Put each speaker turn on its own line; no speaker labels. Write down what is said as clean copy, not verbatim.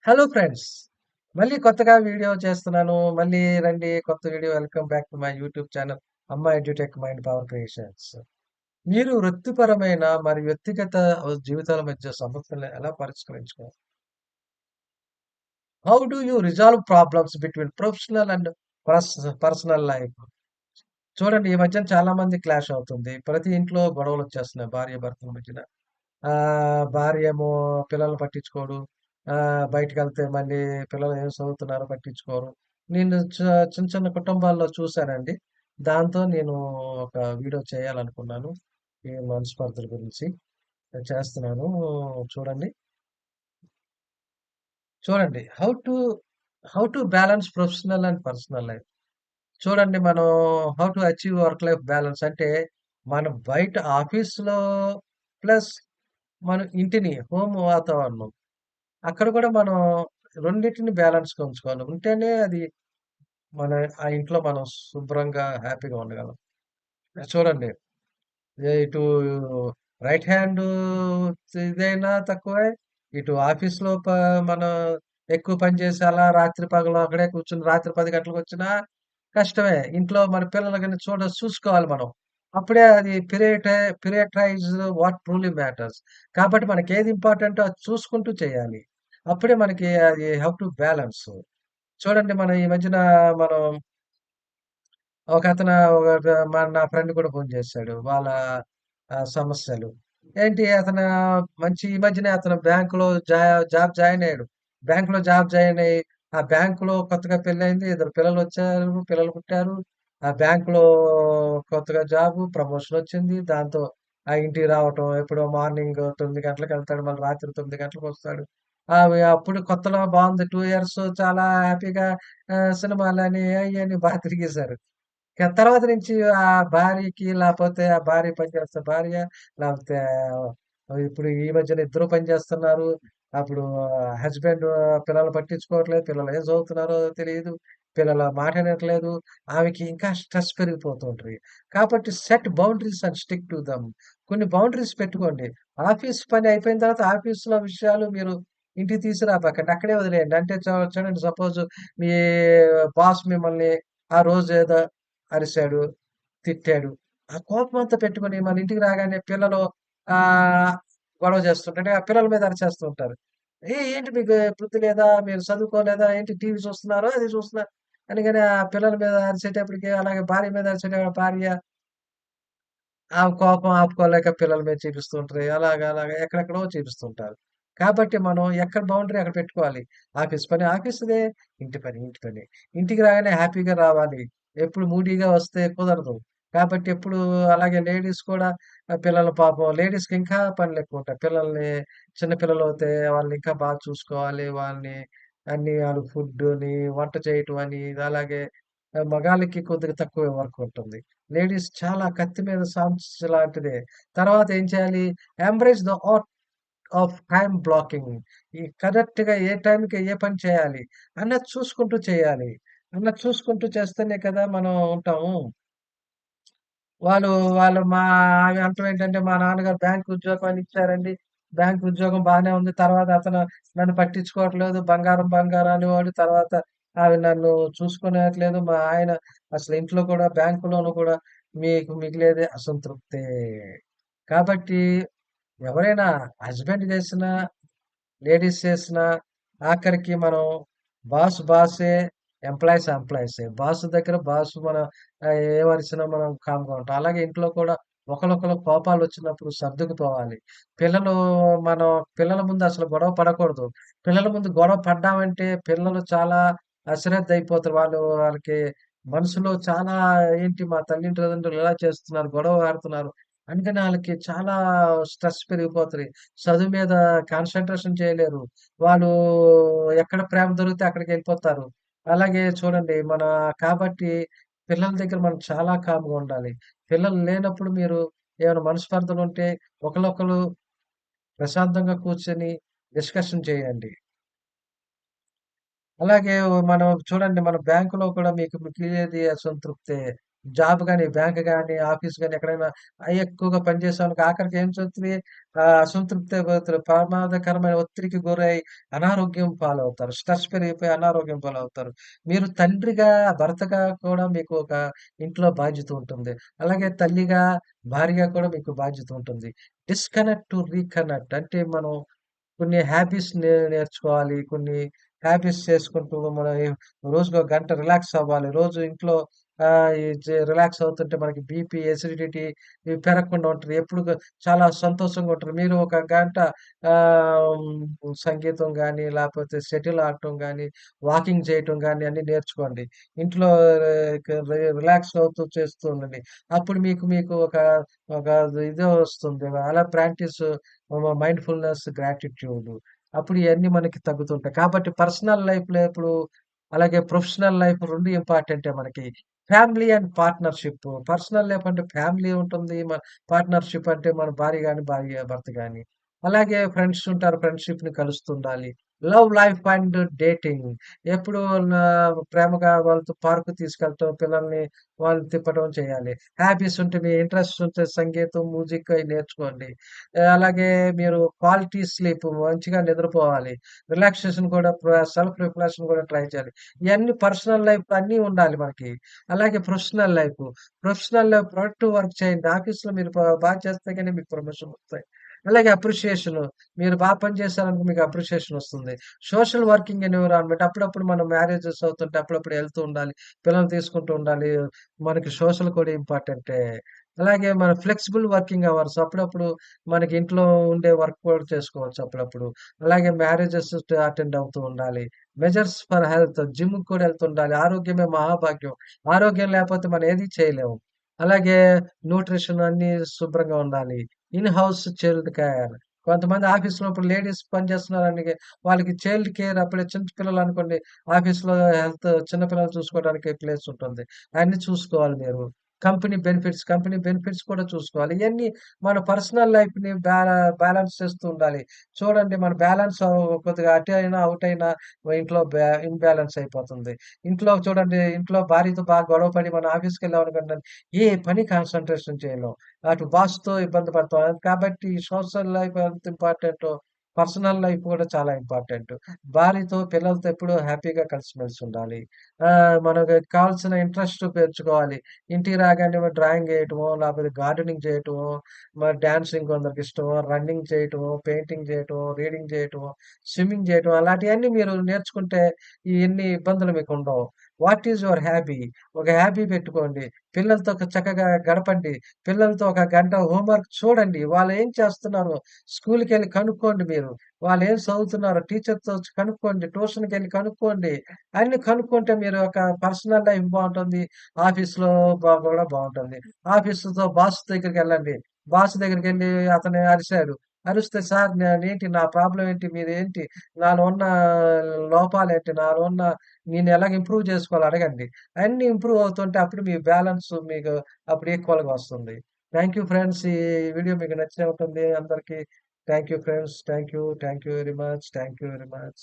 Hello friends. మళ్ళీ కొత్తగా video చేస్తున్నాను. మళ్ళీ రండి కొత్త video welcome back to my YouTube channel అమ్మా ఎడ్యుటెక్ మైండ్ పవర్ క్రియేషన్స్. మీరు వృత్తిపరమైన మరియు వ్యక్తిగత జీవితాల మధ్య సమస్యలను ఎలా పరిష్కరించుకోవాలి? How do you resolve problems between professional and personal life? చూడండి, ఈ మధ్యన చాలా మంది క్లాష్ అవుతుంది. ప్రతి ఇంట్లో గొడవలొచ్చేస్తున్నాయి భార్యాభర్తల మధ్యన. భార్యేమో పిల్లల్ని పట్టించుకోదు. బయటికెళ్తే మళ్ళీ పిల్లలు ఏం చదువుతున్నారో పట్టించుకోరు. నేను చిన్న చిన్న కుటుంబాల్లో చూసానండి. దాంతో నేను ఒక వీడియో చేయాలనుకున్నాను. ఈ మనస్పర్ధల గురించి. చేస్తున్నాను. చూడండి. చూడండి. How to balance professional and personal life. చూడండి, మనం how to achieve work life balance అంటే, మనం బయట ఆఫీస్‌లో ప్లస్ మన ఇంటిని హోమ్ వాతావరణం. అక్కడ కూడా మనం రెండిటిని బ్యాలెన్స్‌గా ఉంచుకోవాలి. ఉంటేనే అది మన ఆ ఇంట్లో మనం శుభ్రంగా, హ్యాపీగా ఉండగలం. చూడండి, ఇటు రైట్ హ్యాండు ఇదైనా తక్కువే, ఇటు ఆఫీస్‌లో మనం ఎక్కువ పని చేసి అలా రాత్రి పగలు అక్కడే కూర్చొని రాత్రి 10 గంటలకొచ్చినా కష్టమే. ఇంట్లో మన పిల్లలని చూసుకోవాలి మనం. అప్పుడే అది పిరియటైజ్ వాట్ ట్రూలీ మ్యాటర్స్. కాబట్టి మనకేది ఇంపార్టెంటో అది చూసుకుంటూ చేయాలి. అప్పుడే మనకి అది హౌ టు బ్యాలన్స్. చూడండి, మనం ఈ మధ్యన మనం ఒకతను నా ఫ్రెండ్ కూడా ఫోను చేసాడు. వాళ్ళ సమస్యలు. ఏంటి అతను మంచి ఈ మధ్యనే అతను బ్యాంక్‌లో జాబ్ జాయిన్ అయ్యాడు. బ్యాంక్‌లో జాబ్ జాయిన్ అయ్యి, ఆ బ్యాంక్‌లో కొత్తగా పెళ్లయింది. ఇద్దరు పిల్లలొచ్చారు. పిల్లలు పుట్టారు. ఆ బ్యాంక్‌లో కొత్తగా జాబు, ప్రమోషనొచ్చింది. దాంతో ఇంటికి రావటం ఎప్పుడో మార్నింగ్ 9 గంటలకెళ్తాడు. మళ్ళీ రాత్రి 9 గంటలకొస్తాడు. అప్పుడు కొత్తలో బావుంది. 2 ఇయర్స్ చాలా హ్యాపీగా సినిమాలని అయ్యని తిరిగేశారు. తర్వాత నుంచి ఆ భార్యకి లేపోతే ఆ భార్య పనిచేస్తున్న భార్య, లేపోతే ఇప్పుడు ఈ మధ్యన ఇద్దరు పనిచేస్తున్నారు. అప్పుడు హస్బెండ్ పిల్లల్ని పట్టించుకోవట్లేదు. పిల్లలు ఏం చదువుతున్నారో తెలీదు. పిల్లల మాట ఇనట్లేదు. ఆమెకి ఇంకా స్ట్రెస్ పెరిగిపోతుంటది. కాబట్టి set boundaries and stick to them. కొన్ని బౌండరీస్ పెట్టుకోండి. ఆఫీస్ పని అయిపోయిన తర్వాత ఆఫీస్‌లో విషయాలు మీరు ఇంటికి తీసుకురాబాకండి. అక్కడే వదిలేయండి. అంటే చూడండి, సపోజ్ మీ బాస్ మిమ్మల్ని ఆ రోజు ఏదో అరిసాడు, తిట్టాడు. ఆ కోపమంతా పెట్టుకొని మన ఇంటికి రాగానే పిల్లలు ఆహ్, గొడవ చేస్తుంటే ఆ పిల్లల మీద అరిచేస్తూ ఉంటారు. ఏంటి మీకు బుద్ధి లేదా? మీరు చదువుకోలేదా? ఏంటి టీవీ చూస్తున్నారో, అది చూస్తున్నారు అనగానే ఆ పిల్లల మీద అరిచేటప్పటికి, అలాగే భార్య మీద అరిచేటప్పుడు భార్య ఆ కోపం ఆపుకోలేక పిల్లల మీద చూపిస్తూ ఉంటది. అలాగా అలాగా ఎక్కడెక్కడో చూపిస్తుంటారు. కాబట్టి మనం ఎక్కడ బౌండరీ అక్కడ పెట్టుకోవాలి. ఆఫీస్ పని ఆఫీస్‌దే, ఇంటి పని ఇంటి పనే. ఇంటికి రాగానే హ్యాపీగా రావాలి. ఎప్పుడు మూడీగా వస్తే కుదరదు. కాబట్టి ఎప్పుడు అలాగే లేడీస్ కూడా పిల్లలు పాపం లేడీస్‌కి ఇంకా పనులెక్కువుంటాయి. పిల్లల్ని చిన్న పిల్లలవుతే వాళ్ళని ఇంకా బాగా చూసుకోవాలి. వాళ్ళని అన్ని ఆళ్ళకి ఫుడ్డుని, వంట చేయటం అని, అలాగే మగాళ్ళకి కొద్దిగా తక్కువే వర్క్ ఉంటుంది. లేడీస్ చాలా కత్తి మీద సాంచ్ లాంటిదే. తర్వాత ఏం చేయాలి? Embrace the art of time blocking. ఈ కరెక్ట్‌గా ఏ టైంకి ఏ పని చేయాలి అన్నది చూసుకుంటూ చేయాలి. అన్నది చూసుకుంటూ చేస్తేనే కదా మనం ఉంటాము. వాళ్ళు వాళ్ళు మా ఆమె అంటం ఏంటంటే, మా నాన్నగారు బ్యాంక్ ఉద్యోగం అని ఇచ్చారండి. బ్యాంక్ ఉద్యోగం బానే ఉంది. తర్వాత అతను నన్ను పట్టించుకోవట్లేదు. బంగారం, బంగారం అనేవాడు. తర్వాత ఆమె నన్ను చూసుకునేట్లేదు. మా ఆయన అసలు ఇంట్లో కూడా బ్యాంకులోను కూడా మీకు మిగిలేదే అసంతృప్తే. కాబట్టి ఎవరైనా హస్బెండ్ చేసినా, లేడీస్ చేసినా ఆఖరికి మనం బాసే, ఎంప్లాయీసే. బాస్ దగ్గర మనం ఏమరిచినా మనం కామ్‌గా ఉంటాం. అలాగే ఇంట్లో కూడా ఒకళ్ళొకళ్ళు కోపాలొచ్చినప్పుడు సర్దుకుపోవాలి. పిల్లలు మనం పిల్లల ముందు అసలు గొడవ పడకూడదు. పిల్లల ముందు గొడవ పడ్డామంటే పిల్లలు చాలా అశ్రద్ధయిపోతారు. వాళ్ళకి మనసులో చాలా ఏంటి మా తల్లిదండ్రులు ఇలా చేస్తున్నారు, గొడవ ఆడుతున్నారు. అందుకని ఆళ్ళకి చాలా స్ట్రెస్ పెరిగిపోతది. చదువు మీద కాన్సంట్రేషన్ చేయలేరు. వాళ్ళు ఎక్కడ ప్రేమ దొరికితే అక్కడికెళ్ళిపోతారు. అలాగే చూడండి కాబట్టి పిల్లల దగ్గర మనం చాలా కామ్‌గా ఉండాలి. పిల్లలు లేనప్పుడు మీరు ఏమైనా మనస్పర్ధలుంటే ఒకళ్ళొకళ్ళు ప్రశాంతంగా కూర్చొని డిస్కషన్ చేయండి. అలాగే మనం చూడండి, మన బ్యాంకులో కూడా మీకు మిగిలేది అసంతృప్తే. జాబ్ గాని, బ్యాంక్ గాని, ఆఫీస్ గాని ఎక్కడైనా ఎక్కువగా పనిచేసేవాళ్ళకి ఆఖరికి ఏం చూస్తుంది అసంతృప్తి పోతారు. ప్రమాదకరమైన ఒత్తిడికి గురై అనారోగ్యం పాలవుతారు. స్ట్రెస్ పెరిగిపోయి అనారోగ్యం పాలవుతారు. మీరు తండ్రిగా, భర్తగా కూడా మీకు ఒక ఇంట్లో బాధ్యత ఉంటుంది. అలాగే తల్లిగా, భార్యగా కూడా మీకు బాధ్యత ఉంటుంది. డిస్కనెక్ట్ టు రీకనెక్ట్ అంటే మనం కొన్ని హ్యాబిట్స్ నేర్చుకోవాలి. కొన్ని హ్యాబిట్స్ చేసుకుంటూ మనం రోజుకో గంట రిలాక్స్ అవ్వాలి. రోజు ఇంట్లో ఈ రిలాక్స్ అవుతుంటే మనకి బీపీ, ఎసిడిటీ ఇవి పెరగకుండా ఉంటది. ఎప్పుడు చాలా సంతోషంగా ఉంటారు. మీరు ఒక గంట సంగీతం గాని, లేపోతే షటిల్ ఆడటం గాని, వాకింగ్ చేయటం గాని అన్నీ నేర్చుకోండి. ఇంట్లో రిలాక్స్ అవుతూ చేస్తూ ఉండండి. అప్పుడు మీకు మీకు ఒక ఇది వస్తుంది. అలా ప్రాక్టీస్ మైండ్‌ఫుల్‌నెస్, గ్రాటిట్యూడ్. అప్పుడు ఇయన్నీ మనకి తగ్గుతుంటాయి. కాబట్టి పర్సనల్ లైఫ్‌లో ఇప్పుడు అలాగే ప్రొఫెషనల్ లైఫ్ 2 ఇంపార్టెంటే మనకి. Family and partnership. Personal life అంటే ఫ్యామిలీ ఉంటుంది. పార్ట్నర్‌షిప్ అంటే మన భార్య గాని, భర్త గాని. అలాగే ఫ్రెండ్స్ ఉంటారు. ఫ్రెండ్‌షిప్‌ని కలుస్తుండాలి. Love life and dating. ఎప్పుడు నా ప్రేమగా వాళ్ళతో పార్క్‌కి తీసుకెళ్ళటం, పిల్లల్ని వాళ్ళు తిప్పటం చేయాలి. హాబీస్ ఉంటే మీ ఇంట్రెస్ట్ ఉంటే సంగీతం, మ్యూజిక్ అయి నేర్చుకోండి. అలాగే మీరు క్వాలిటీ స్లీప్ మంచిగా నిద్రపోవాలి. రిలాక్సేషన్ కూడా సెల్ఫ్ రిఫ్లెక్షన్ కూడా ట్రై చేయాలి. ఇయన్నీ పర్సనల్ లైఫ్‌లో అన్నీ ఉండాలి మనకి. అలాగే professional life. Professional life productive work చేయండి. ఆఫీస్‌లో మీరు బాగా చేస్తే గాని మీకు ప్రమోషన్ వస్తాయి. అలాగే అప్రిషియేషన్. మీరు పని చేశారనుకో మీకు అప్రిషియేషన్ వస్తుంది. సోషల్ వర్కింగ్ ఎన్విరాన్మెంట్ అప్పుడప్పుడు మనం మ్యారేజెస్ అవుతుంటే అప్పుడప్పుడు వెళ్తూ ఉండాలి. పిల్లల్ని తీసుకుంటూ ఉండాలి. మనకి సోషల్ కూడా ఇంపార్టెంటే. అలాగే మన ఫ్లెక్సిబుల్ వర్కింగ్ అవర్స్ అప్పుడప్పుడు మనకి ఇంట్లో ఉండే వర్క్ కూడా చేసుకోవచ్చు అప్పుడప్పుడు. అలాగే మ్యారేజెస్ అటెండ్ అవుతూ ఉండాలి. మెజర్స్ ఫర్ హెల్త్ జిమ్‌కి కూడా వెళ్తుండాలి. ఆరోగ్యమే మహాభాగ్యం. ఆరోగ్యం లేకపోతే మనం ఏది చేయలేము. అలాగే న్యూట్రిషన్ అన్నీ శుభ్రంగా ఉండాలి. In house child care. కొంతమంది ఆఫీస్‌లో ఇప్పుడు లేడీస్ పనిచేస్తున్నారని వాళ్ళకి చైల్డ్ కేర్ అప్పుడే చిన్న పిల్లలనుకోండి ఆఫీస్‌లో చిన్న పిల్లల్ని చూసుకోవడానికి ప్లేస్ ఉంటుంది. అయన్నీ చూసుకోవాలి మీరు. కంపెనీ బెనిఫిట్స్ కూడా చూసుకోవాలి. ఇయన్నీ మన పర్సనల్ లైఫ్‌ని బ్యాలెన్స్ చేస్తూ ఉండాలి. చూడండి మన బ్యాలెన్స్ కొద్దిగా అటు అయినా, అవుట్ అయినా ఇంట్లో ఇంబాలెన్స్ అయిపోతుంది. ఇంట్లో చూడండి ఇంట్లో భార్యతో బాగా గొడవ పడి మనం ఆఫీస్‌కెళ్ళామనుకోండి ఏ పని కాన్సంట్రేషన్ చేయలేం. అటు బాస్‌తో ఇబ్బంది పడతాం. కాబట్టి సోషల్ లైఫ్ ఎంత ఇంపార్టెంటో, పర్సనల్ లైఫ్ కూడా చాలా ఇంపార్టెంట్. భార్యతో, పిల్లలతో ఎప్పుడూ హ్యాపీగా కలిసిమెలిసి ఉండాలి. మనకు కావాల్సిన ఇంట్రెస్ట్ పెంచుకోవాలి. ఇంటికి రాగానే డ్రాయింగ్ ఏయటమో, లేకపోతే గార్డెనింగ్ చేయటమో, డాన్సింగ్ కొందరికిష్టమో, రన్నింగ్ చేయటమో, పెయింటింగ్ చేయటమో, రీడింగ్ చేయటమో, స్విమ్మింగ్ చేయటం అలాంటియన్నీ మీరు నేర్చుకుంటే ఇయన్ని ఇబ్బందులు మీకుండవు. What is your hobby? ఒక హాబీ పెట్టుకోండి. పిల్లలతో చక్కగా గడపండి. పిల్లలతో ఒక గంట హోంవర్క్ చూడండి. వాళ్ళేం చేస్తున్నారో స్కూలుకెళ్ళి కనుక్కోండి మీరు. వాళ్ళేం చదువుతున్నారో టీచర్‌తో కనుక్కోండి. ట్యూషన్‌కెళ్ళి కనుక్కోండి. అన్నీ కనుక్కుంటే మీరు ఒక పర్సనల్ లైఫ్ బావుంటుంది. ఆఫీస్‌లో కూడా బావుంటుంది. బాస్ దగ్గరికెళ్ళండి. బాస్ దగ్గరికెళ్ళి అతను అరిసాడు. అరిస్తే సార్ నేనేంటి నా ప్రాబ్లమ్ ఏంటి? మీరేంటి? నాలో ఉన్న లోపాలేంటి? నాలో ఉన్న నేను ఎలాగ ఇంప్రూవ్ చేసుకోవాలో అడగండి. అన్నీ ఇంప్రూవ్ అవుతుంటే అప్పుడు మీ బ్యాలెన్స్ మీకు అప్పుడు ఈక్వల్‌గా వస్తుంది. Thank you friends. ఈ వీడియో మీకు నచ్చే ఉంటుంది అందరికి. Thank you friends. Thank you. Thank you very much. Thank you very much.